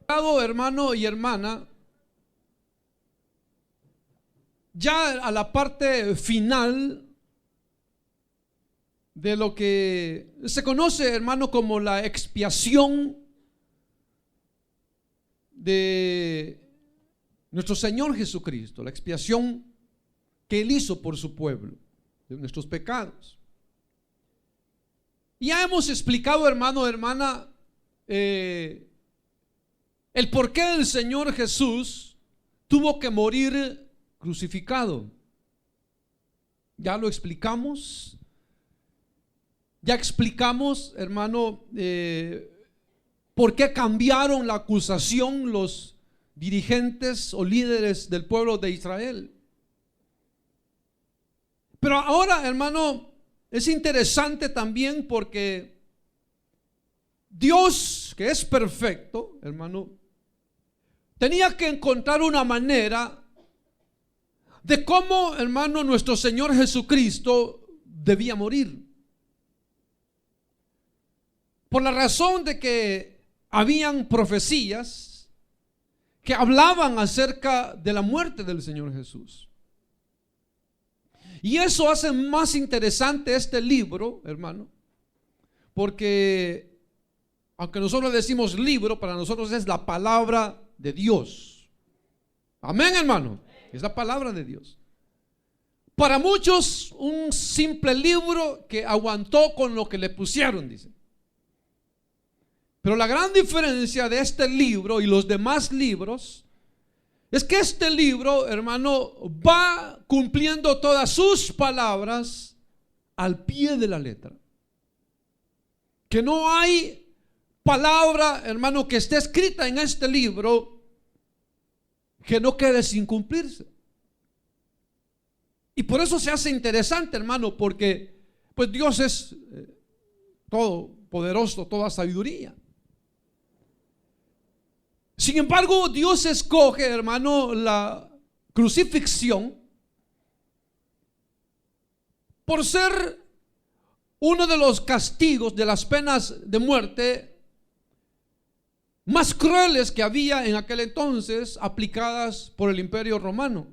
Hermano y hermana, ya a la parte final de lo que se conoce, hermano, como la expiación de nuestro Señor Jesucristo, la expiación que Él hizo por su pueblo, de nuestros pecados. Ya hemos explicado, hermano, hermana, el por qué el Señor Jesús tuvo que morir crucificado. Ya lo explicamos. Ya explicamos, hermano, por qué cambiaron la acusación los dirigentes o líderes del pueblo de Israel. Pero ahora, hermano, es interesante también porque Dios, que es perfecto, hermano, tenía que encontrar una manera de cómo, hermano, nuestro Señor Jesucristo debía morir. Por la razón de que habían profecías que hablaban acerca de la muerte del Señor Jesús. Y eso hace más interesante este libro, hermano, porque aunque nosotros decimos libro, para nosotros es la palabra de Dios. Amén, hermano. Es la palabra de Dios. Para muchos, un simple libro que aguantó con lo que le pusieron, dice. Pero la gran diferencia de este libro y los demás libros es que este libro, hermano, va cumpliendo todas sus palabras al pie de la letra. Que no hay palabra, hermano, que esté escrita en este libro que no quede sin cumplirse. Y por eso se hace interesante, hermano, porque pues Dios es todopoderoso, toda sabiduría. Sin embargo, Dios escoge, hermano, la crucifixión por ser uno de los castigos, de las penas de muerte más crueles que había en aquel entonces aplicadas por el Imperio Romano.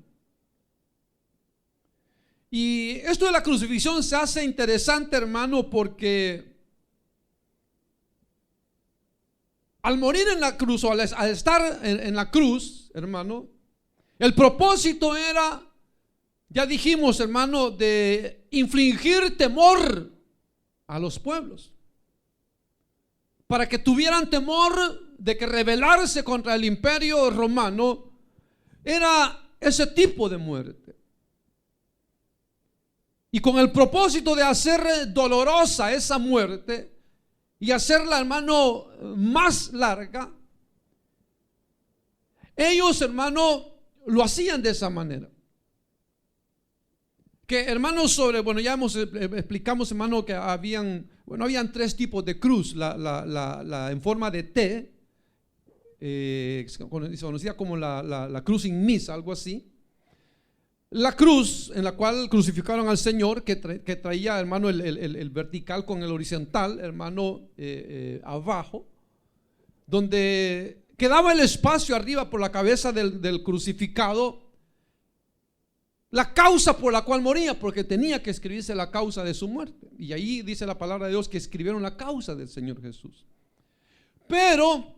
Y esto de la crucifixión se hace interesante, hermano, porque al morir en la cruz o al estar en la cruz, hermano, el propósito era, ya dijimos, hermano, de infligir temor a los pueblos, para que tuvieran temor de que rebelarse contra el imperio romano era ese tipo de muerte. Y con el propósito de hacer dolorosa esa muerte y hacerla, hermano, más larga, ellos, hermano, lo hacían de esa manera. Que, hermanos, ya explicamos, hermano, que habían tres tipos de cruz. La en forma de T, conocida como la cruz in misa, algo así. La cruz en la cual crucificaron al Señor, que traía, hermano, el vertical con el horizontal, hermano, abajo, donde quedaba el espacio arriba por la cabeza del crucificado, la causa por la cual moría, porque tenía que escribirse la causa de su muerte. Y ahí dice la palabra de Dios que escribieron la causa del Señor Jesús. Pero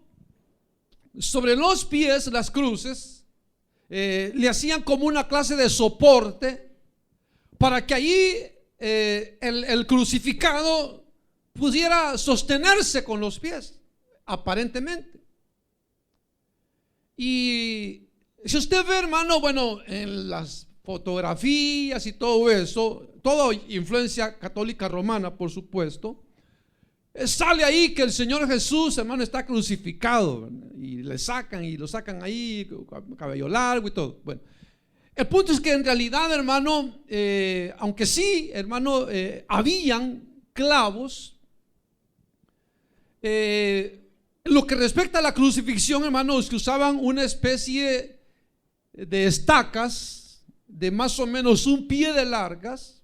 sobre los pies, las cruces, le hacían como una clase de soporte para que allí el crucificado pudiera sostenerse con los pies, aparentemente. Y si usted ve, hermano, en las fotografías y todo eso, toda influencia católica romana, por supuesto, sale ahí que el Señor Jesús, hermano, está crucificado, y lo sacan ahí, cabello largo y todo. Bueno, el punto es que en realidad, hermano, aunque sí, hermano, habían clavos, lo que respecta a la crucifixión, hermano, es que usaban una especie de estacas de más o menos un pie de largas,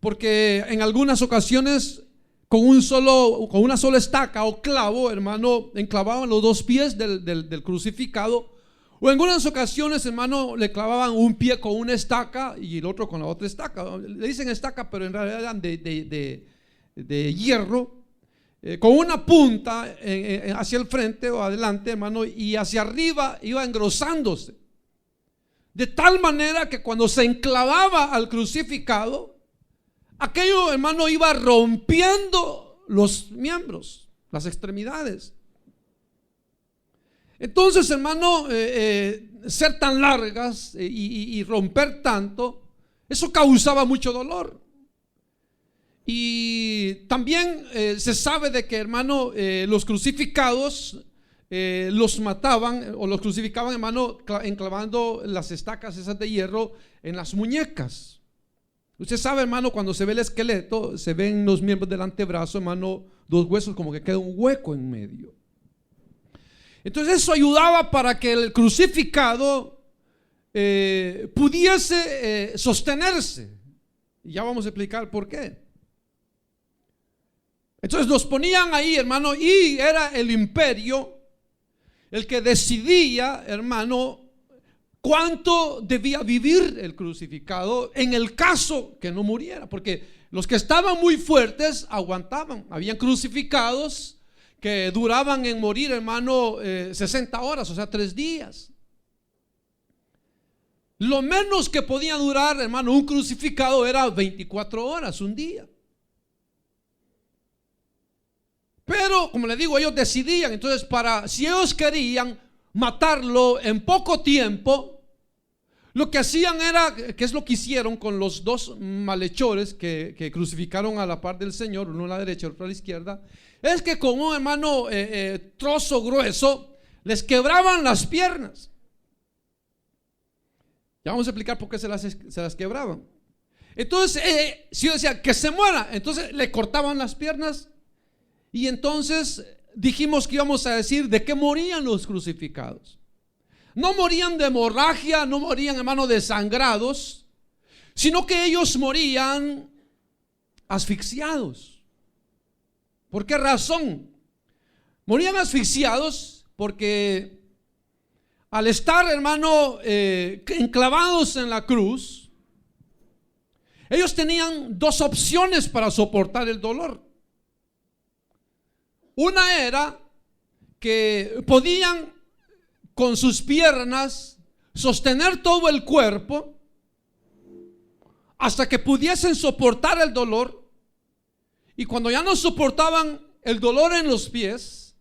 porque en algunas ocasiones con una sola estaca o clavo, hermano, enclavaban los dos pies del crucificado. O en algunas ocasiones, hermano, le clavaban un pie con una estaca y el otro con la otra estaca. Le dicen estaca, pero en realidad eran de hierro, con una punta hacia el frente o adelante, hermano, y hacia arriba iba engrosándose. De tal manera que cuando se enclavaba al crucificado, aquello, hermano, iba rompiendo los miembros, las extremidades. Entonces, hermano, ser tan largas y romper tanto, eso causaba mucho dolor. Y también se sabe de que, hermano, los crucificados los mataban o los crucificaban, hermano, enclavando las estacas esas de hierro en las muñecas. Usted sabe, hermano, cuando se ve el esqueleto, se ven los miembros del antebrazo, hermano, dos huesos, como que queda un hueco en medio. Entonces eso ayudaba para que el crucificado pudiese sostenerse. Y ya vamos a explicar por qué. Entonces los ponían ahí, hermano, y era el imperio el que decidía, hermano, cuánto debía vivir el crucificado en el caso que no muriera. Porque los que estaban muy fuertes aguantaban. Habían crucificados que duraban en morir, hermano, 60 horas, o sea, 3 días. Lo menos que podía durar, hermano, un crucificado era 24 horas, un día. Pero, como le digo, ellos decidían. Entonces, si ellos querían matarlo en poco tiempo, lo que hacían era, que es lo que hicieron con los dos malhechores que crucificaron a la par del Señor, uno a la derecha y otro a la izquierda, es que con un, hermano, trozo grueso les quebraban las piernas. Ya vamos a explicar por qué se las quebraban. Entonces, si yo decía que se muera, entonces le cortaban las piernas. Y entonces dijimos que íbamos a decir de qué morían los crucificados. No morían de hemorragia, no morían, hermano, desangrados, sino que ellos morían asfixiados. ¿Por qué razón? Morían asfixiados porque al estar, hermano, enclavados en la cruz, ellos tenían dos opciones para soportar el dolor. Una era que podían con sus piernas sostener todo el cuerpo hasta que pudiesen soportar el dolor, y cuando ya no soportaban el dolor en los pies,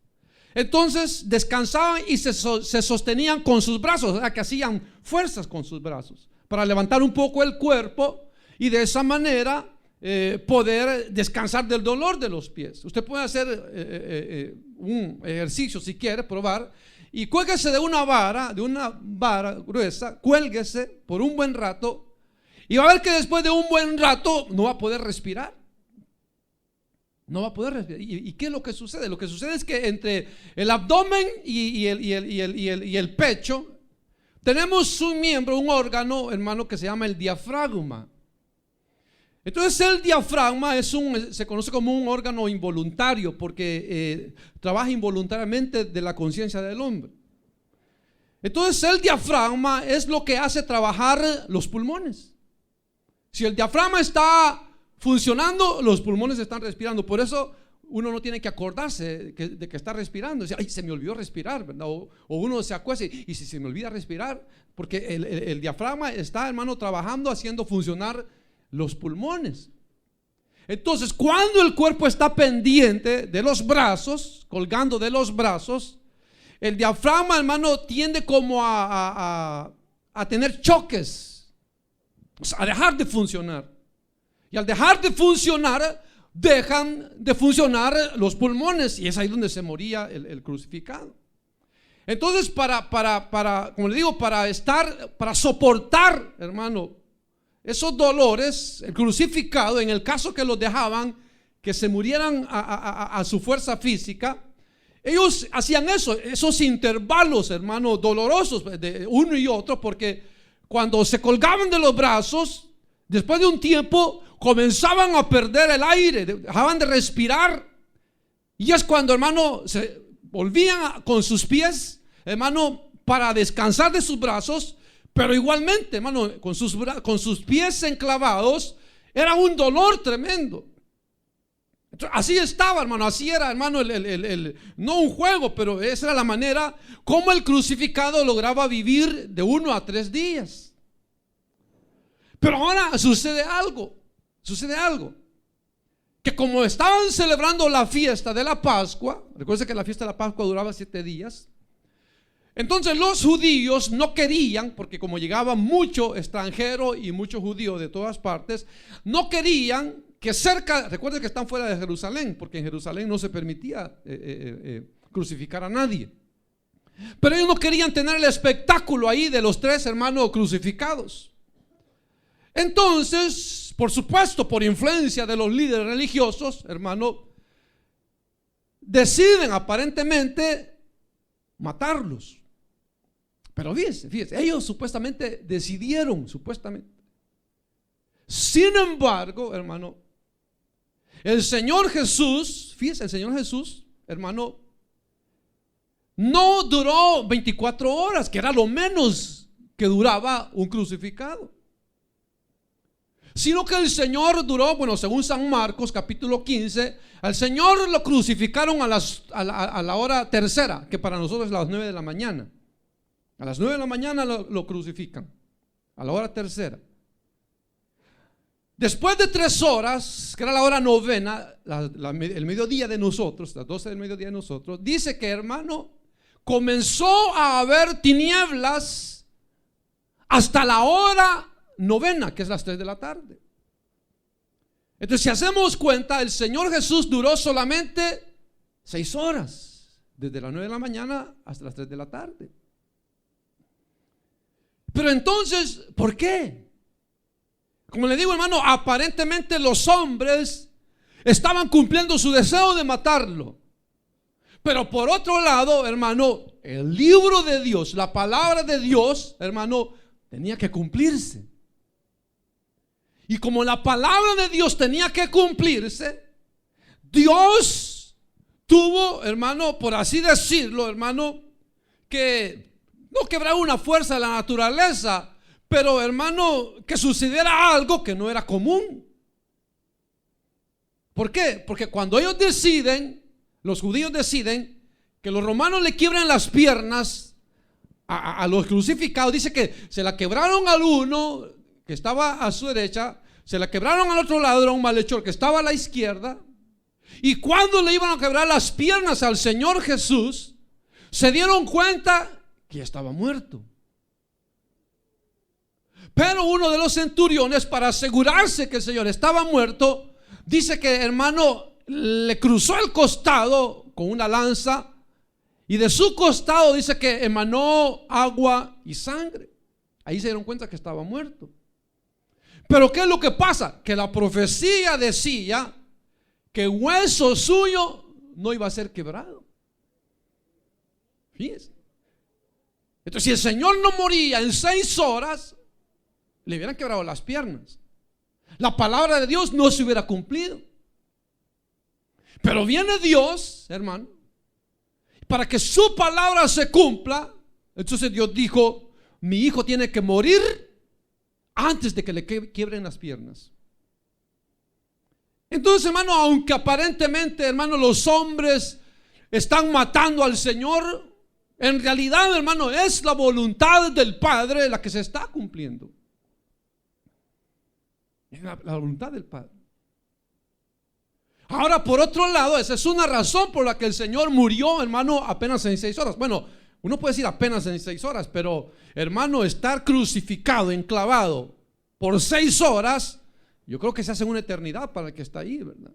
entonces descansaban y se sostenían con sus brazos, o sea que hacían fuerzas con sus brazos para levantar un poco el cuerpo y de esa manera poder descansar del dolor de los pies. Usted puede hacer un ejercicio si quiere probar, y cuélguese de una vara gruesa, cuélguese por un buen rato y va a ver que después de un buen rato no va a poder respirar. No va a poder respirar. ¿Y qué es lo que sucede? Lo que sucede es que entre el abdomen y el pecho tenemos un miembro, un órgano, hermano, que se llama el diafragma. Entonces el diafragma se conoce como un órgano involuntario porque trabaja involuntariamente de la conciencia del hombre. Entonces el diafragma es lo que hace trabajar los pulmones. Si el diafragma está funcionando, los pulmones están respirando. Por eso uno no tiene que acordarse de que está respirando. Dice, ay, se me olvidó respirar, ¿verdad? O uno se acuesta y si se me olvida respirar, porque el diafragma está, hermano, trabajando, haciendo funcionar los pulmones. Entonces, cuando el cuerpo está pendiente de los brazos, colgando de los brazos, el diafragma, hermano, tiende como a tener choques, o sea, a dejar de funcionar. Y al dejar de funcionar, dejan de funcionar los pulmones, y es ahí donde se moría el crucificado. Entonces, como le digo, para soportar, hermano, esos dolores, el crucificado, en el caso que los dejaban que se murieran a su fuerza física, ellos hacían esos intervalos, hermano, dolorosos de uno y otro, porque cuando se colgaban de los brazos, después de un tiempo, comenzaban a perder el aire, dejaban de respirar. Y es cuando, hermano, se volvían con sus pies, hermano, para descansar de sus brazos. Pero igualmente, hermano, con sus pies enclavados, era un dolor tremendo. Así estaba, hermano, así era, hermano, no un juego, pero esa era la manera como el crucificado lograba vivir de 1 a 3 días. Pero ahora sucede algo, que como estaban celebrando la fiesta de la Pascua, recuerden que la fiesta de la Pascua duraba 7 días, entonces los judíos no querían, porque como llegaba mucho extranjero y mucho judío de todas partes, no querían que cerca, recuerden que están fuera de Jerusalén, porque en Jerusalén no se permitía crucificar a nadie. Pero ellos no querían tener el espectáculo ahí de los 3 hermanos crucificados. Entonces, por supuesto, por influencia de los líderes religiosos, hermano, deciden aparentemente matarlos. Pero fíjense, ellos supuestamente decidieron, Sin embargo, hermano, el Señor Jesús, fíjense, el Señor Jesús, hermano, no duró 24 horas, que era lo menos que duraba un crucificado. Sino que el Señor duró, bueno, según San Marcos capítulo 15, al Señor lo crucificaron a la hora tercera, que para nosotros es las 9 de la mañana. A las 9 de la mañana lo crucifican, a la hora tercera. Después de 3 horas, que era la hora novena, el mediodía de nosotros, las 12 del mediodía de nosotros, dice que, hermano, comenzó a haber tinieblas hasta la hora novena, que es las 3 de la tarde. Entonces, si hacemos cuenta, el Señor Jesús duró solamente 6 horas, desde las 9 de la mañana hasta las 3 de la tarde. Pero entonces, ¿por qué? Como le digo, hermano, aparentemente los hombres estaban cumpliendo su deseo de matarlo. Pero por otro lado, hermano, el libro de Dios, la palabra de Dios, hermano, tenía que cumplirse. Y como la palabra de Dios tenía que cumplirse, Dios tuvo, hermano, por así decirlo, hermano, que no quebrar una fuerza de la naturaleza, pero, hermano, que sucediera algo que no era común. ¿Por qué? Porque cuando ellos deciden, los judíos deciden que los romanos le quiebren las piernas a los crucificados, dice que se la quebraron al uno que estaba a su derecha, se la quebraron al otro lado, era un malhechor que estaba a la izquierda. Y cuando le iban a quebrar las piernas al Señor Jesús, se dieron cuenta que estaba muerto. Pero uno de los centuriones, para asegurarse que el Señor estaba muerto, dice que, hermano, le cruzó el costado con una lanza, y de su costado dice que emanó agua y sangre. Ahí se dieron cuenta que estaba muerto. Pero ¿qué es lo que pasa? Que la profecía decía que hueso suyo no iba a ser quebrado. Fíjense. Entonces, si el Señor no moría en 6 horas, le hubieran quebrado las piernas. La palabra de Dios no se hubiera cumplido. Pero viene Dios, hermano, para que su palabra se cumpla. Entonces Dios dijo: mi hijo tiene que morir antes de que le quiebren las piernas. Entonces, hermano, aunque aparentemente, hermano, los hombres están matando al Señor, en realidad, hermano, es la voluntad del Padre la que se está cumpliendo. Es la voluntad del Padre. Ahora, por otro lado, esa es una razón por la que el Señor murió, hermano, apenas en 6 horas. Bueno, uno puede decir apenas en 6 horas, pero, hermano, estar crucificado, enclavado por 6 horas, yo creo que se hace una eternidad para el que está ahí, ¿verdad?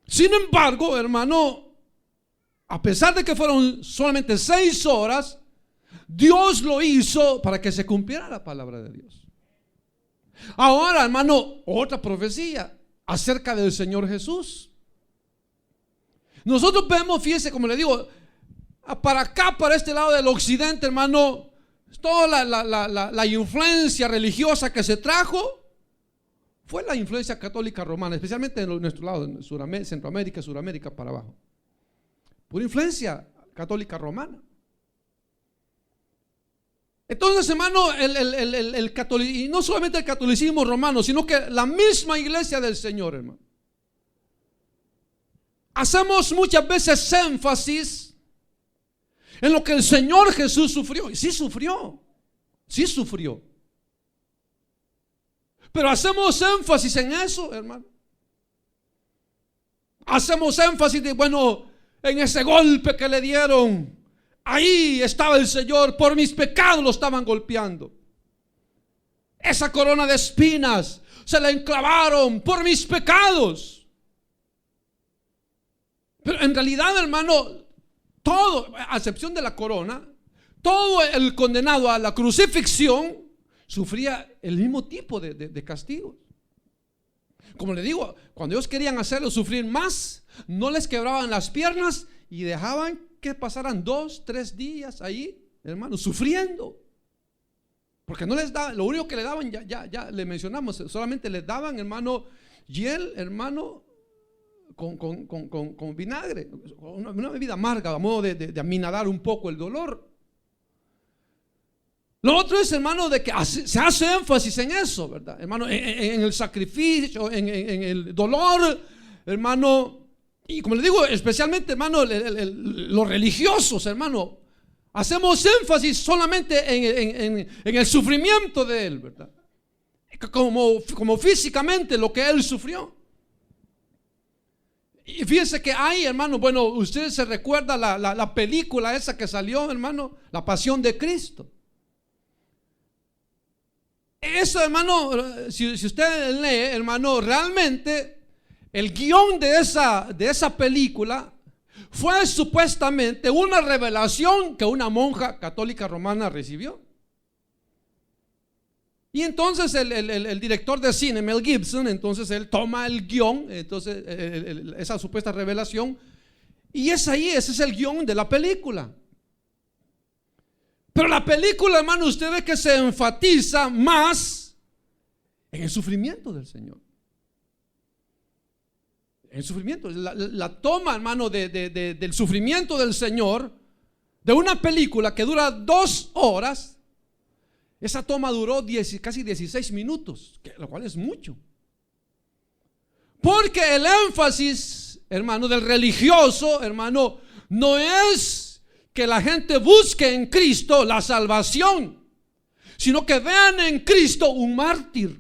Sin embargo, hermano, a pesar de que fueron solamente 6 horas, Dios lo hizo para que se cumpliera la palabra de Dios. Ahora, hermano, otra profecía acerca del Señor Jesús. Nosotros vemos, fíjese, como le digo, para acá, para este lado del occidente, hermano, toda la influencia religiosa que se trajo, fue la influencia católica romana, especialmente en nuestro lado, en Centroamérica, Suramérica para abajo. Pura influencia católica romana. Entonces, hermano, y no solamente el catolicismo romano, sino que la misma iglesia del Señor, hermano. Hacemos muchas veces énfasis en lo que el Señor Jesús sufrió. Y sí sufrió. Pero hacemos énfasis en eso, hermano. Hacemos énfasis de, bueno, en ese golpe que le dieron, ahí estaba el Señor, por mis pecados lo estaban golpeando. Esa corona de espinas se la enclavaron por mis pecados. Pero en realidad, hermano, todo, a excepción de la corona, todo el condenado a la crucifixión sufría el mismo tipo de castigos. Como le digo, cuando ellos querían hacerlo sufrir más, no les quebraban las piernas y dejaban que pasaran 2, 3 días ahí, hermano, sufriendo. Porque no les daban, lo único que le daban, ya le mencionamos, solamente les daban, hermano, hiel, hermano, con vinagre, una bebida amarga, a modo de aminadar un poco el dolor. Lo otro es, hermano, de que se hace énfasis en eso, ¿verdad? Hermano, en el sacrificio, en el dolor, hermano. Y como le digo, especialmente, hermano, los religiosos, hermano, hacemos énfasis solamente en el sufrimiento de él, ¿verdad? Como físicamente lo que él sufrió. Y fíjense que hay, hermano, bueno, ustedes se recuerdan la película esa que salió, hermano, La Pasión de Cristo. Eso, hermano, si usted lee, hermano, realmente el guión de esa película fue supuestamente una revelación que una monja católica romana recibió. Y entonces el director de cine, Mel Gibson, entonces él toma el guión, entonces esa supuesta revelación, y ese es el guión de la película. Pero la película, hermano, usted ve que se enfatiza más en el sufrimiento del Señor. El sufrimiento, la toma, hermano, del sufrimiento del Señor, de una película que dura 2 horas. Esa toma duró casi 16 minutos, lo cual es mucho. Porque el énfasis, hermano, del religioso, hermano, no es que la gente busque en Cristo la salvación, sino que vean en Cristo un mártir.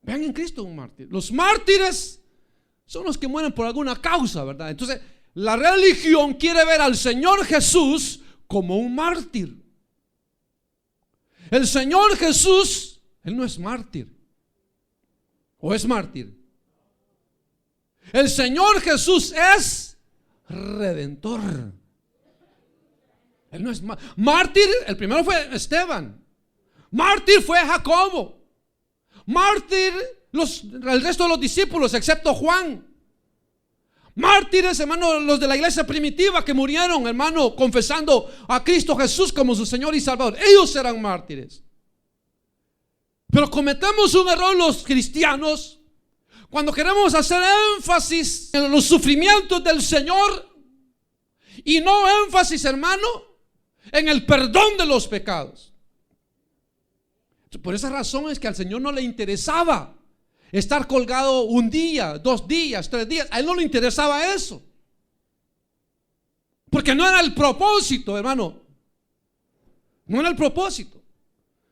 Vean en Cristo un mártir. Los mártires son los que mueren por alguna causa, ¿verdad? Entonces, la religión quiere ver al Señor Jesús como un mártir. El Señor Jesús, Él no es mártir. ¿O es mártir? El Señor Jesús es redentor. Él no es mártir. El primero fue Esteban. Mártir fue Jacobo. Mártir el resto de los discípulos, excepto Juan. Mártires, hermano, los de la iglesia primitiva que murieron, hermano, confesando a Cristo Jesús como su Señor y Salvador. Ellos eran mártires. Pero cometemos un error los cristianos cuando queremos hacer énfasis en los sufrimientos del Señor y no énfasis, hermano, en el perdón de los pecados. Por esa razón es que al Señor no le interesaba estar colgado 1 día, 2 días, 3 días. A Él no le interesaba eso, porque no era el propósito, hermano. No era el propósito.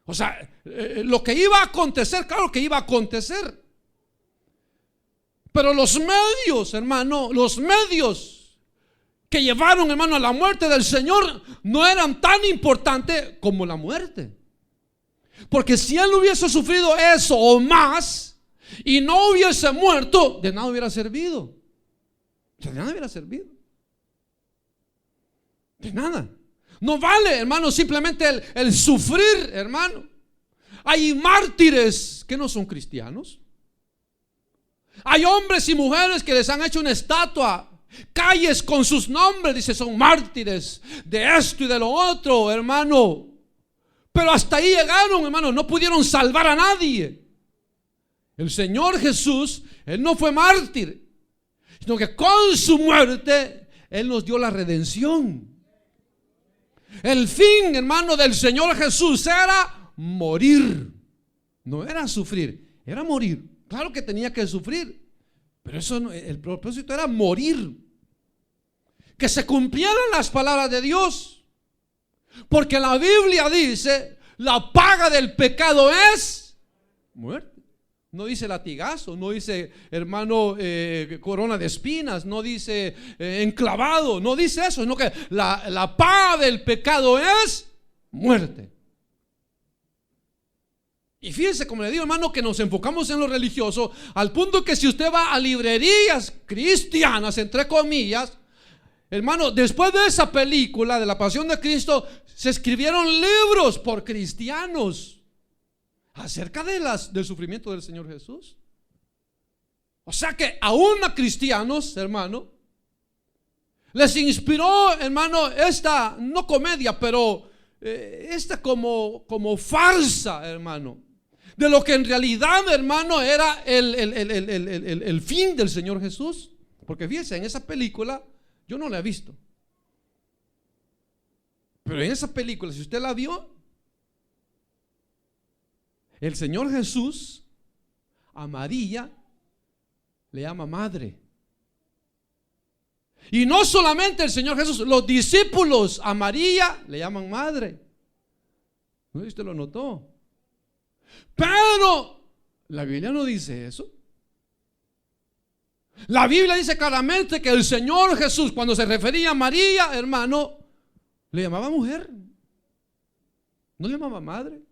O sea, lo que iba a acontecer, claro que iba a acontecer. Pero los medios, hermano, los medios que llevaron, hermano, a la muerte del Señor no eran tan importantes como la muerte. Porque si Él hubiese sufrido eso o más y no hubiese muerto, de nada hubiera servido. De nada hubiera servido. De nada. No vale, hermano, simplemente el sufrir, hermano. Hay mártires que no son cristianos. Hay hombres y mujeres que les han hecho una estatua, calles con sus nombres, dice, son mártires de esto y de lo otro, hermano. Pero hasta ahí llegaron, hermanos, no pudieron salvar a nadie. El Señor Jesús, Él no fue mártir, sino que con su muerte Él nos dio la redención. El fin, hermano, del Señor Jesús era morir. No era sufrir, era morir. Claro que tenía que sufrir, pero eso no, el propósito era morir. Que se cumplieran las palabras de Dios. Porque la Biblia dice: la paga del pecado es muerte. No dice latigazo, no dice, hermano, corona de espinas, no dice enclavado, no dice eso, sino que la paga del pecado es muerte. Y fíjense, como le digo, hermano, que nos enfocamos en lo religioso, al punto que si usted va a librerías cristianas, entre comillas, hermano, después de esa película de la Pasión de Cristo, se escribieron libros por cristianos acerca del sufrimiento del Señor Jesús. O sea que aún a cristianos, hermano, les inspiró, hermano, esta, no comedia, pero esta como farsa, hermano, de lo que en realidad, hermano, era el fin del Señor Jesús. Porque fíjense, en esa película, yo no la he visto, pero en esa película, si usted la vio, el Señor Jesús a María le llama madre. Y no solamente el Señor Jesús, los discípulos a María le llaman madre. ¿No? ¿Usted lo notó? Pero la Biblia no dice eso. La Biblia dice claramente que el Señor Jesús, cuando se refería a María, hermano, le llamaba mujer, no le llamaba madre.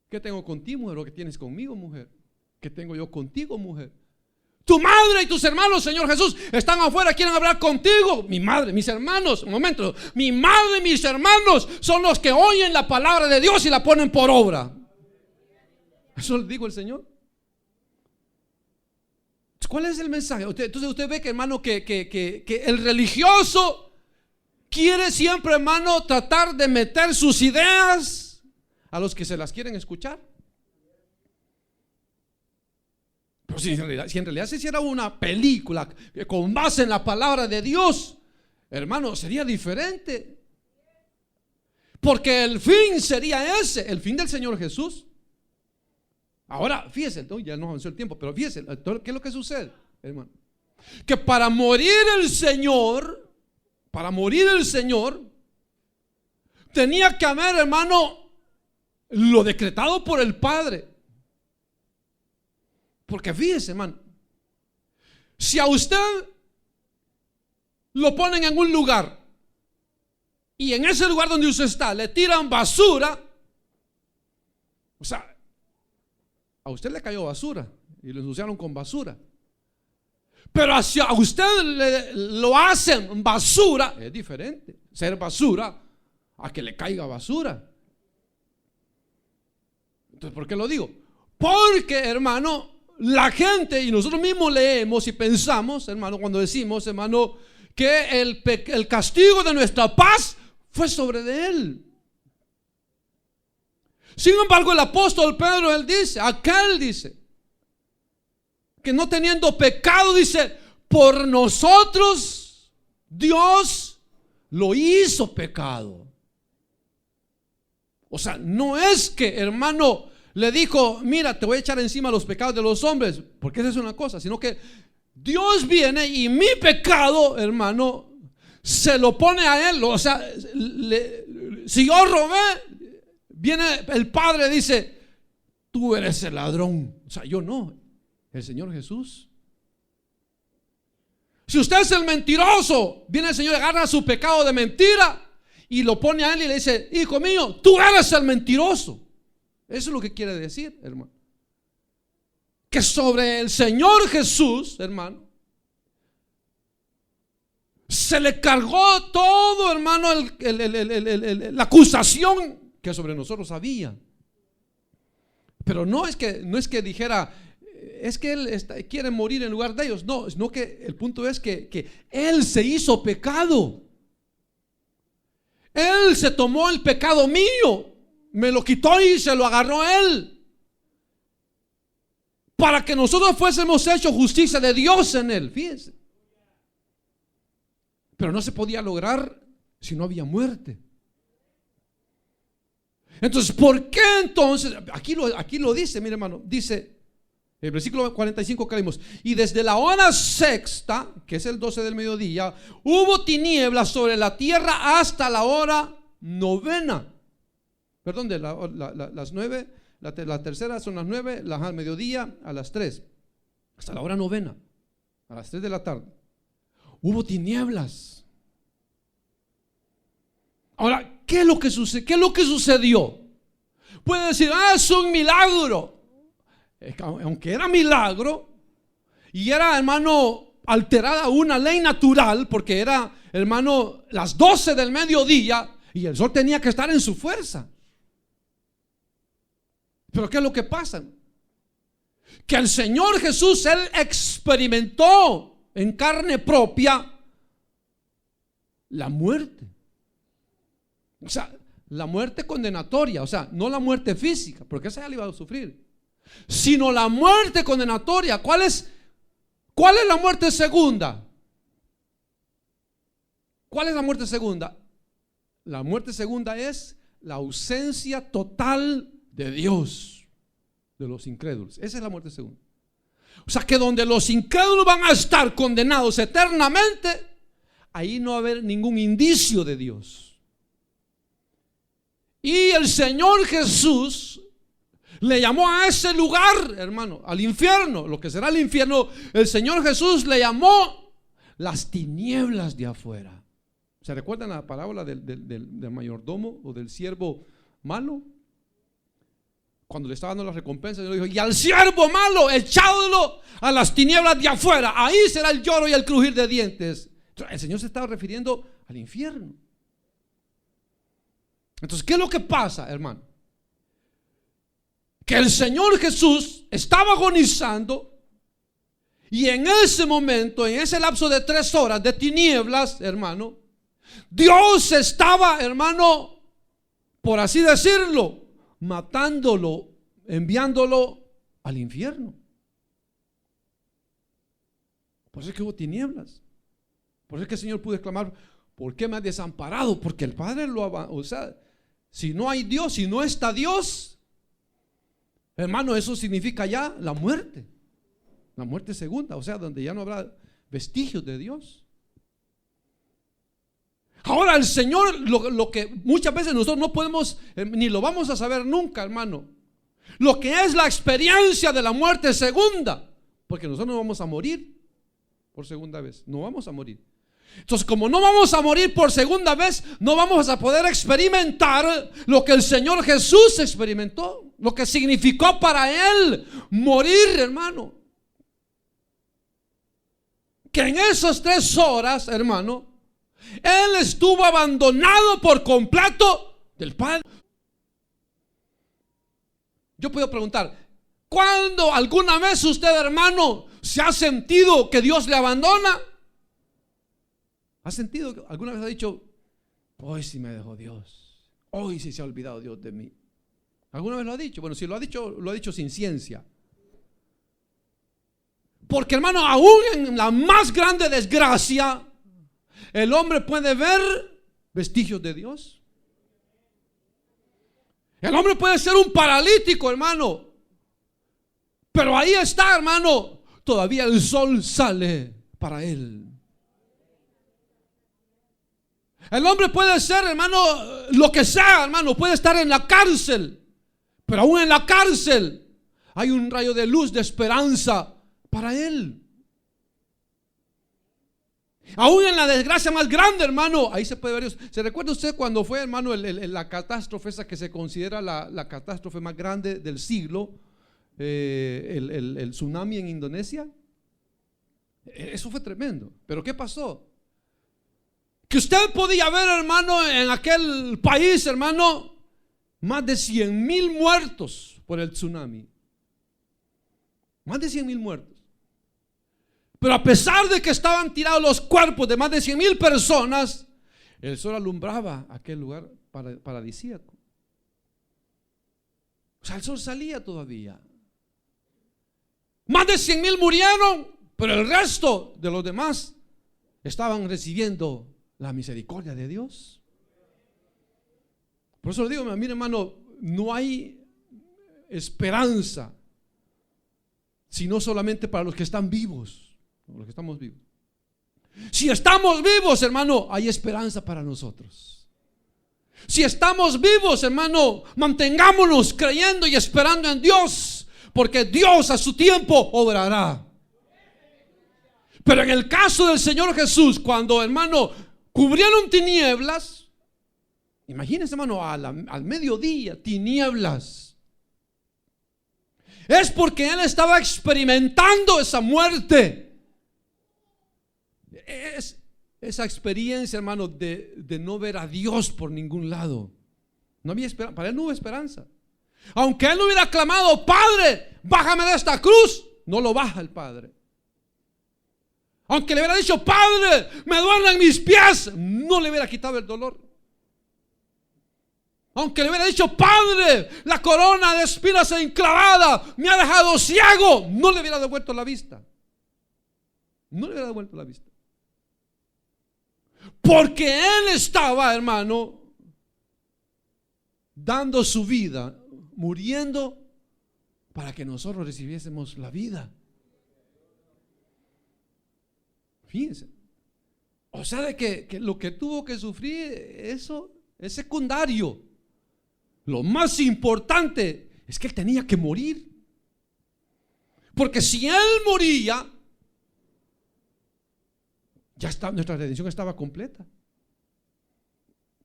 ¿Qué tengo contigo, mujer? ¿O qué tienes conmigo, mujer? ¿Qué tengo yo contigo, mujer? Tu madre y tus hermanos, Señor Jesús, están afuera, quieren hablar contigo. Mi madre, mis hermanos, un momento, mi madre y mis hermanos son los que oyen la palabra de Dios y la ponen por obra. Eso le dijo el Señor. ¿Cuál es el mensaje? Entonces usted ve que, hermano, que el religioso quiere siempre, hermano, tratar de meter sus ideas a los que se las quieren escuchar. Pero si en realidad se hiciera una película con base en la palabra de Dios, hermano, sería diferente. Porque el fin sería ese, el fin del Señor Jesús. Ahora, fíjese, ya nos avanzó el tiempo, pero fíjese, ¿qué es lo que sucede, hermano? Que para morir el Señor, tenía que haber, hermano, lo decretado por el Padre. Porque fíjese, hermano, si a usted lo ponen en un lugar y en ese lugar donde usted está le tiran basura, o sea, a usted le cayó basura y lo ensuciaron con basura. Pero si a usted lo hacen basura, es diferente ser basura a que le caiga basura. Entonces, ¿por qué lo digo? Porque, hermano, la gente y nosotros mismos leemos y pensamos, hermano, cuando decimos, hermano, que el castigo de nuestra paz fue sobre de él. Sin embargo, el apóstol Pedro, él dice, aquel dice, que no teniendo pecado, dice, por nosotros Dios lo hizo pecado. O sea, no es que, hermano, le dijo, mira, te voy a echar encima los pecados de los hombres, porque esa es una cosa, sino que Dios viene y mi pecado, hermano, se lo pone a él. O sea, si yo robé, viene el Padre, dice, tú eres el ladrón. O sea, yo no, el Señor Jesús. Si usted es el mentiroso, viene el Señor, agarra su pecado de mentira y lo pone a él y le dice, hijo mío, tú eres el mentiroso. Eso es lo que quiere decir, hermano. Que sobre el Señor Jesús, hermano, se le cargó todo, hermano, la acusación que sobre nosotros había. Pero no es que dijera, es que él quiere morir en lugar de ellos. No, sino que el punto es que él se hizo pecado. Él se tomó el pecado mío, me lo quitó y se lo agarró Él, para que nosotros fuésemos hechos justicia de Dios en Él. Fíjense. Pero no se podía lograr si no había muerte. Entonces, ¿por qué entonces? Aquí lo dice, mire hermano, dice el versículo 45 que leímos: y desde la hora sexta, que es el 12 del mediodía, hubo tinieblas sobre la tierra hasta la hora novena. Perdón, de las 9, la tercera son las 9, al mediodía a las 3, hasta la hora novena, a las 3 de la tarde. Hubo tinieblas. Ahora, ¿qué es lo que sucede? ¿Qué es lo que sucedió? Puede decir, es un milagro. Aunque era milagro y era, hermano, alterada una ley natural, porque era, hermano, las 12 del mediodía y el sol tenía que estar en su fuerza. Pero ¿qué es lo que pasa? Que el Señor Jesús, Él experimentó en carne propia la muerte. O sea, la muerte condenatoria, o sea, no la muerte física, porque esa ya la iba a sufrir, sino la muerte condenatoria. ¿Cuál es la muerte segunda? ¿Cuál es la muerte segunda? La muerte segunda es la ausencia total de Dios, de los incrédulos. Esa es la muerte segunda. O sea, que donde los incrédulos van a estar condenados eternamente, ahí no va a haber ningún indicio de Dios. Y el Señor Jesús le llamó a ese lugar, hermano, al infierno, lo que será el infierno. El Señor Jesús le llamó las tinieblas de afuera. ¿Se recuerdan la parábola del mayordomo o del siervo malo? Cuando le estaba dando la recompensa, Dios dijo: y al siervo malo, echadlo a las tinieblas de afuera, ahí será el lloro y el crujir de dientes. Entonces, el Señor se estaba refiriendo al infierno. Entonces, ¿qué es lo que pasa, hermano? Que el Señor Jesús estaba agonizando, y en ese momento, en ese lapso de 3 horas de tinieblas, hermano, Dios estaba, hermano, por así decirlo, matándolo, enviándolo al infierno. Por eso es que hubo tinieblas. Por eso es que el Señor pudo exclamar: ¿por qué me has desamparado? Porque el Padre lo abandonó. O sea, si no hay Dios, si no está Dios, hermano, eso significa ya la muerte segunda, o sea, donde ya no habrá vestigios de Dios. Ahora el Señor, lo que muchas veces nosotros no podemos, ni lo vamos a saber nunca, hermano, lo que es la experiencia de la muerte segunda, porque nosotros no vamos a morir por segunda vez, no vamos a morir. Entonces, como no vamos a morir por segunda vez, no vamos a poder experimentar lo que el Señor Jesús experimentó, lo que significó para Él morir, hermano. Que en esas 3 horas, hermano, Él estuvo abandonado por completo del Padre. Yo puedo preguntar: ¿cuándo alguna vez usted, hermano, se ha sentido que Dios le abandona? ¿Ha sentido? ¿Alguna vez ha dicho: hoy sí me dejó Dios, hoy sí se ha olvidado Dios de mí? ¿Alguna vez lo ha dicho? Bueno, si lo ha dicho sin ciencia. Porque, hermano, aún en la más grande desgracia, el hombre puede ver vestigios de Dios. El hombre puede ser un paralítico, hermano, pero ahí está, hermano, todavía el sol sale para él. El hombre puede ser, hermano, lo que sea, hermano, puede estar en la cárcel, pero aún en la cárcel hay un rayo de luz, de esperanza para él. Aún en la desgracia más grande, hermano, ahí se puede ver Dios. ¿Se recuerda usted cuando fue, hermano, la catástrofe esa que se considera la catástrofe más grande del siglo, el tsunami en Indonesia? Eso fue tremendo. ¿Pero qué pasó? Que usted podía ver, hermano, en aquel país, hermano, más de 100,000 muertos por el tsunami. Más de 100,000 muertos. Pero a pesar de que estaban tirados los cuerpos de más de 100,000 personas, El sol alumbraba aquel lugar paradisíaco. O sea, el sol salía todavía. Más de 100,000 murieron, pero el resto de los demás estaban recibiendo la misericordia de Dios. Por eso le digo, mire hermano, no hay esperanza sino solamente para los que están vivos, los que estamos vivos. Si estamos vivos, hermano, hay esperanza para nosotros. Si estamos vivos, hermano, mantengámonos creyendo y esperando en Dios, porque Dios a su tiempo obrará. Pero en el caso del Señor Jesús, cuando, hermano, cubrieron tinieblas, imagínense, hermano, al mediodía, tinieblas, es porque Él estaba experimentando esa muerte. Es esa experiencia, hermano, de no ver a Dios por ningún lado. No había esperanza, para Él no hubo esperanza. Aunque Él no hubiera clamado, Padre, bájame de esta cruz, no lo baja el Padre. Aunque le hubiera dicho, Padre, me duelen mis pies, no le hubiera quitado el dolor. Aunque le hubiera dicho, Padre, la corona de espinas enclavada me ha dejado ciego, no le hubiera devuelto la vista. No le hubiera devuelto la vista. Porque Él estaba, hermano, dando su vida, muriendo para que nosotros recibiésemos la vida. Fíjense. O sea, de que lo que tuvo que sufrir, eso es secundario. Lo más importante es que Él tenía que morir. Porque si Él moría, ya está, nuestra redención estaba completa.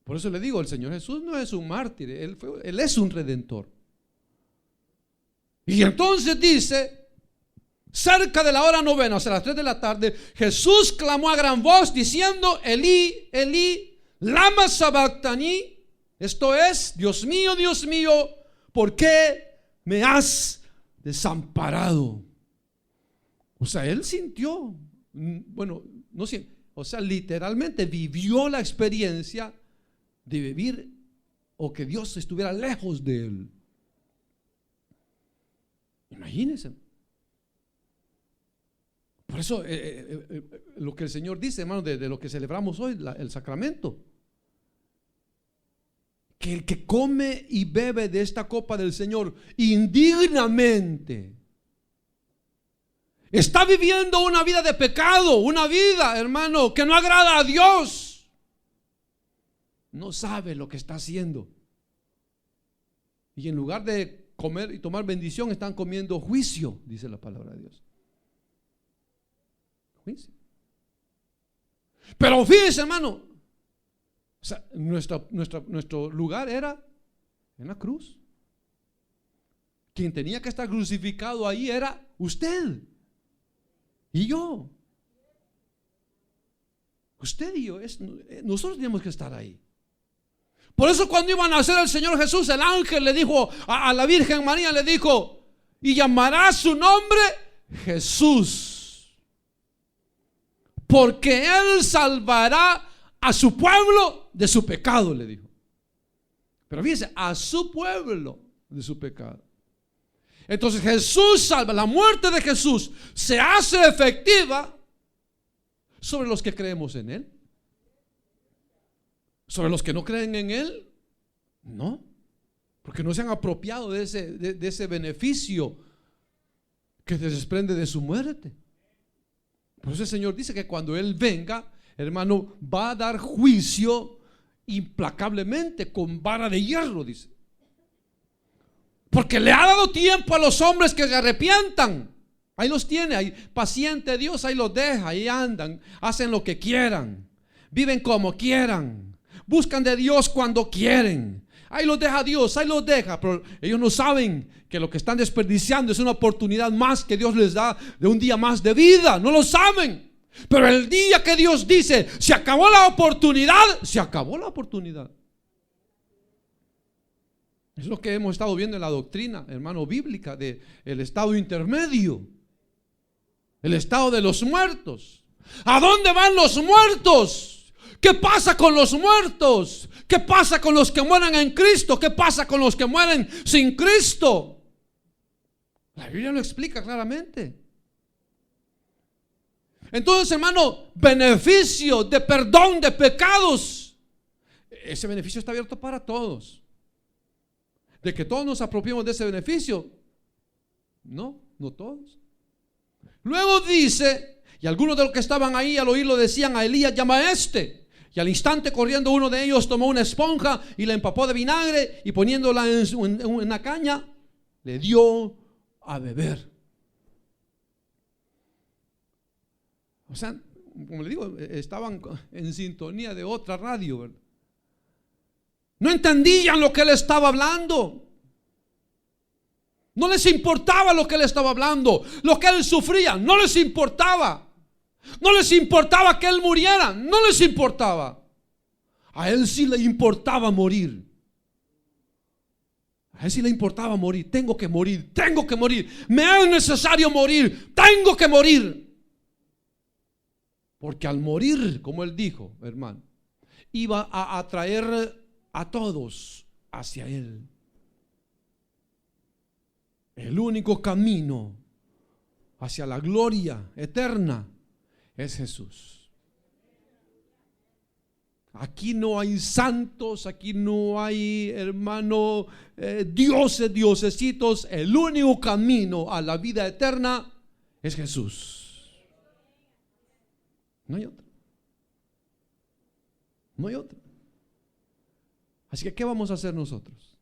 Por eso le digo, el Señor Jesús no es un mártir, Él es un redentor. Y entonces dice, cerca de la hora novena, o sea, a las 3 de la tarde, Jesús clamó a gran voz diciendo, Elí, Elí, lama sabactani. Esto es, Dios mío, ¿por qué me has desamparado? O sea, Él sintió, bueno, no sé, o sea, literalmente vivió la experiencia de vivir o que Dios estuviera lejos de Él. Imagínense. Por eso lo que el Señor dice, hermano, de lo que celebramos hoy, el sacramento, que el que come y bebe de esta copa del Señor indignamente está viviendo una vida de pecado, una vida, hermano, que no agrada a Dios. No sabe lo que está haciendo. Y en lugar de comer y tomar bendición, están comiendo juicio, dice la palabra de Dios. Juicio. Pero fíjense, hermano, o sea, nuestro lugar era en la cruz. Quien tenía que estar crucificado ahí era usted y yo. Usted y yo, nosotros teníamos que estar ahí. Por eso cuando iba a nacer el Señor Jesús, el ángel le dijo a la Virgen María, le dijo, y llamará su nombre Jesús, porque Él salvará a su pueblo de su pecado, le dijo. Pero fíjense, a su pueblo de su pecado. Entonces Jesús salva, la muerte de Jesús se hace efectiva sobre los que creemos en Él. Sobre los que no creen en Él, no, porque no se han apropiado de ese beneficio que se desprende de su muerte. Por eso el Señor dice que cuando Él venga, hermano, va a dar juicio implacablemente con vara de hierro, dice. Porque le ha dado tiempo a los hombres que se arrepientan. Ahí los tiene, ahí paciente Dios, ahí los deja, ahí andan, hacen lo que quieran, viven como quieran, buscan de Dios cuando quieren. Ahí los deja Dios, ahí los deja, pero ellos no saben que lo que están desperdiciando es una oportunidad más que Dios les da de un día más de vida. No lo saben. Pero el día que Dios dice, se acabó la oportunidad, se acabó la oportunidad. Es lo que hemos estado viendo en la doctrina, hermano, bíblica, de el estado intermedio, el estado de los muertos. ¿A dónde van los muertos? ¿Qué pasa con los muertos? ¿Qué pasa con los que mueren en Cristo? ¿Qué pasa con los que mueren sin Cristo? La Biblia lo explica claramente. Entonces, hermano, beneficio de perdón de pecados, ese beneficio está abierto para todos. De que todos nos apropiemos de ese beneficio, no todos. Luego dice, y algunos de los que estaban ahí al oírlo decían: a Elías llama a este. Y al instante, corriendo, uno de ellos tomó una esponja y la empapó de vinagre, y poniéndola en una caña, le dio a beber. O sea, como le digo, estaban en sintonía de otra radio, ¿verdad? No entendían lo que él estaba hablando. No les importaba lo que él estaba hablando. Lo que él sufría, no les importaba. No les importaba que él muriera, no les importaba. A él sí le importaba morir. A él sí le importaba morir. Tengo que morir, tengo que morir. Me es necesario morir, tengo que morir. Porque al morir, como él dijo, hermano, iba a atraer a todos hacia él. El único camino hacia la gloria eterna es Jesús. Aquí no hay santos, aquí no hay, hermano, dioses, diosesitos. El único camino a la vida eterna es Jesús. No hay otro. No hay otro. Así que, ¿qué vamos a hacer nosotros?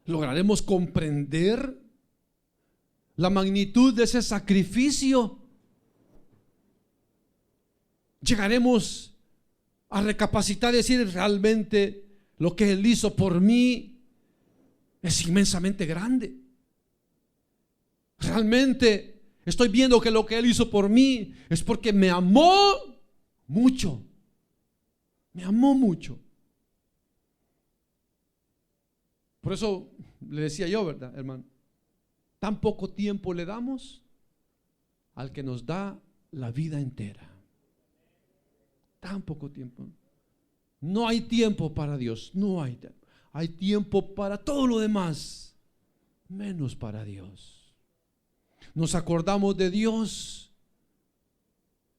¿Lograremos comprender la magnitud de ese sacrificio? ¿Llegaremos a recapacitar y decir: realmente lo que Él hizo por mí es inmensamente grande? Realmente estoy viendo que lo que Él hizo por mí es porque me amó mucho. Me amó mucho. Por eso le decía yo, ¿verdad, hermano? Tan poco tiempo le damos al que nos da la vida entera. Tan poco tiempo. No hay tiempo para Dios, no hay tiempo. Hay tiempo para todo lo demás, menos para Dios. Nos acordamos de Dios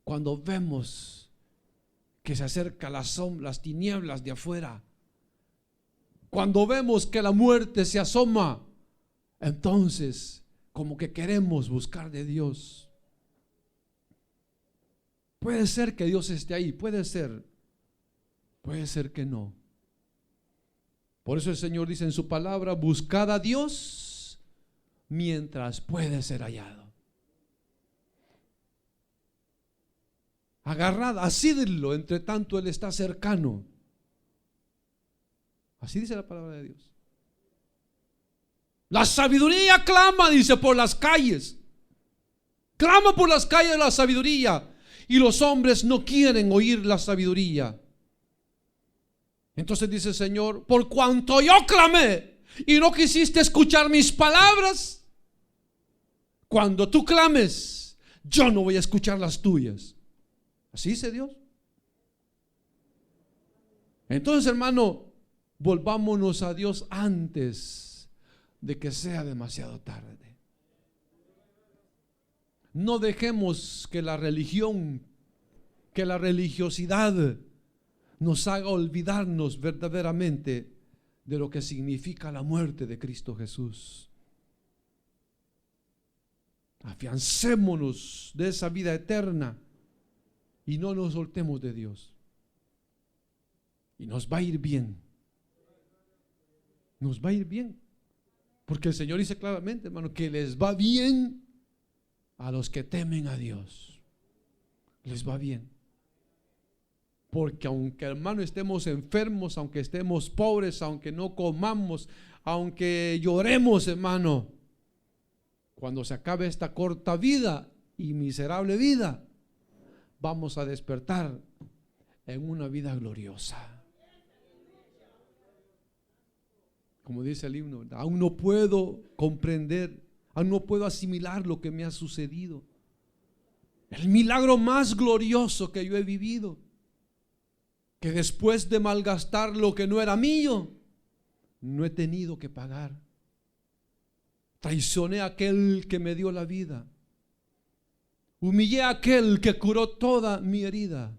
cuando vemos que se acerca la sombra, las tinieblas de afuera. Cuando vemos que la muerte se asoma, entonces como que queremos buscar de Dios. Puede ser que Dios esté ahí, puede ser que no. Por eso el Señor dice en su palabra: buscad a Dios mientras puede ser hallado. Agarrad, asidlo entre tanto Él está cercano. Así dice la palabra de Dios. La sabiduría clama, dice, por las calles. Clama por las calles la sabiduría. Y los hombres no quieren oír la sabiduría. Entonces dice el Señor: por cuanto yo clamé y no quisiste escuchar mis palabras, cuando tú clames, yo no voy a escuchar las tuyas. Así dice Dios. Entonces, hermano, volvámonos a Dios antes de que sea demasiado tarde. No dejemos que la religión, que la religiosidad nos haga olvidarnos verdaderamente de lo que significa la muerte de Cristo Jesús. Afiancémonos de esa vida eterna y no nos soltemos de Dios. Y nos va a ir bien. Nos va a ir bien. Porque el Señor dice claramente, hermano, que les va bien a los que temen a Dios. Les va bien. Porque aunque, hermano, estemos enfermos, aunque estemos pobres, aunque no comamos, aunque lloremos, hermano, cuando se acabe esta corta vida y miserable vida, vamos a despertar en una vida gloriosa. Como dice el himno, ¿verdad? Aún no puedo comprender, aún no puedo asimilar lo que me ha sucedido. El milagro más glorioso que yo he vivido que después de malgastar lo que no era mío, no he tenido que pagar. Traicioné a aquel que me dio la vida. Humillé a aquel que curó toda mi herida.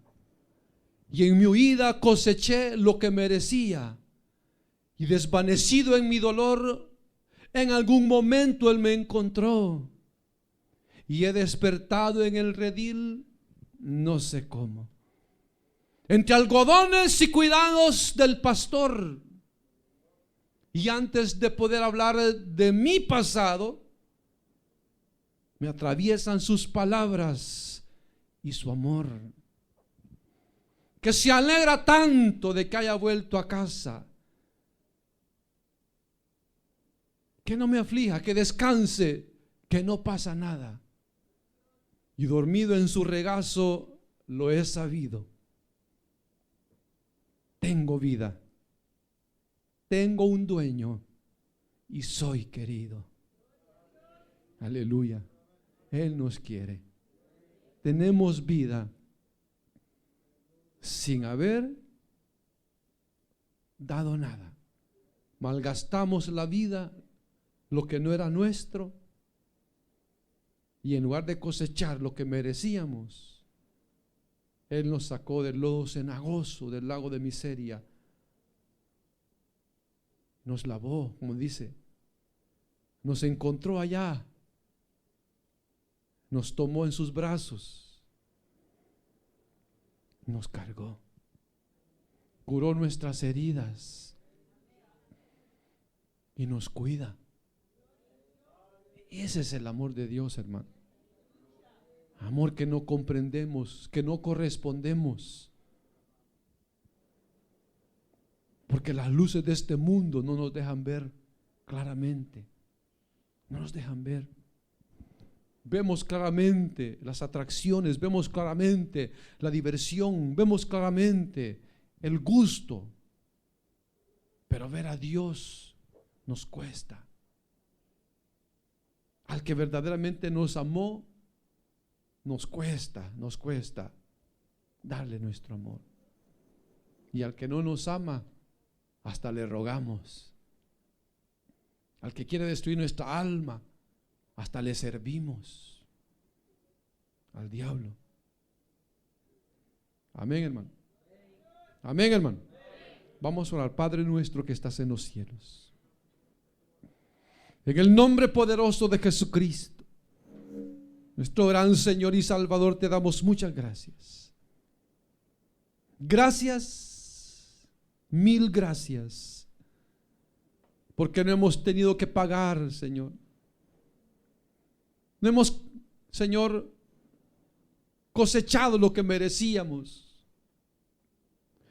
Y en mi huida coseché lo que merecía. Y desvanecido en mi dolor, en algún momento Él me encontró. Y he despertado en el redil, no sé cómo. Entre algodones y cuidados del pastor. Y antes de poder hablar de mi pasado, me atraviesan sus palabras y su amor, que se alegra tanto de que haya vuelto a casa. Que no me aflija, que descanse, que no pasa nada. Y dormido en su regazo lo he sabido. Tengo vida. Tengo un dueño y soy querido. Aleluya. Él nos quiere. Tenemos vida sin haber dado nada. Malgastamos la vida, lo que no era nuestro, y en lugar de cosechar lo que merecíamos, Él nos sacó del lodo cenagoso, del lago de miseria. Nos lavó, como dice, nos encontró allá, nos tomó en sus brazos, nos cargó, curó nuestras heridas y nos cuida. Ese es el amor de Dios, hermano. Amor que no comprendemos, que no correspondemos. Porque las luces de este mundo no nos dejan ver claramente. No nos dejan ver. Vemos claramente las atracciones, vemos claramente la diversión, vemos claramente el gusto. Pero ver a Dios nos cuesta. Al que verdaderamente nos amó, nos cuesta darle nuestro amor. Y al que no nos ama, hasta le rogamos. Al que quiere destruir nuestra alma, hasta le servimos. Al diablo. Amén, hermano. Amén, hermano. Vamos a orar. Padre nuestro que estás en los cielos, en el nombre poderoso de Jesucristo, nuestro gran Señor y Salvador, te damos muchas gracias. Gracias, mil gracias, porque no hemos tenido que pagar, Señor. No hemos, Señor, cosechado lo que merecíamos,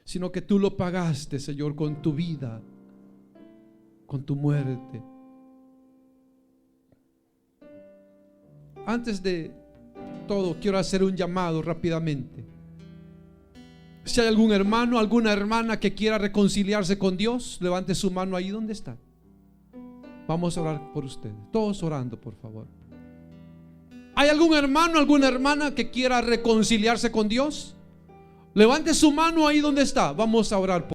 sino que tú lo pagaste, Señor, con tu vida, con tu muerte. Antes de todo, quiero hacer un llamado rápidamente. Si hay algún hermano, alguna hermana que quiera reconciliarse con Dios, levante su mano ahí donde está. Vamos a orar por ustedes. Todos orando, por favor. ¿Hay algún hermano, alguna hermana que quiera reconciliarse con Dios? Levante su mano ahí donde está. Vamos a orar por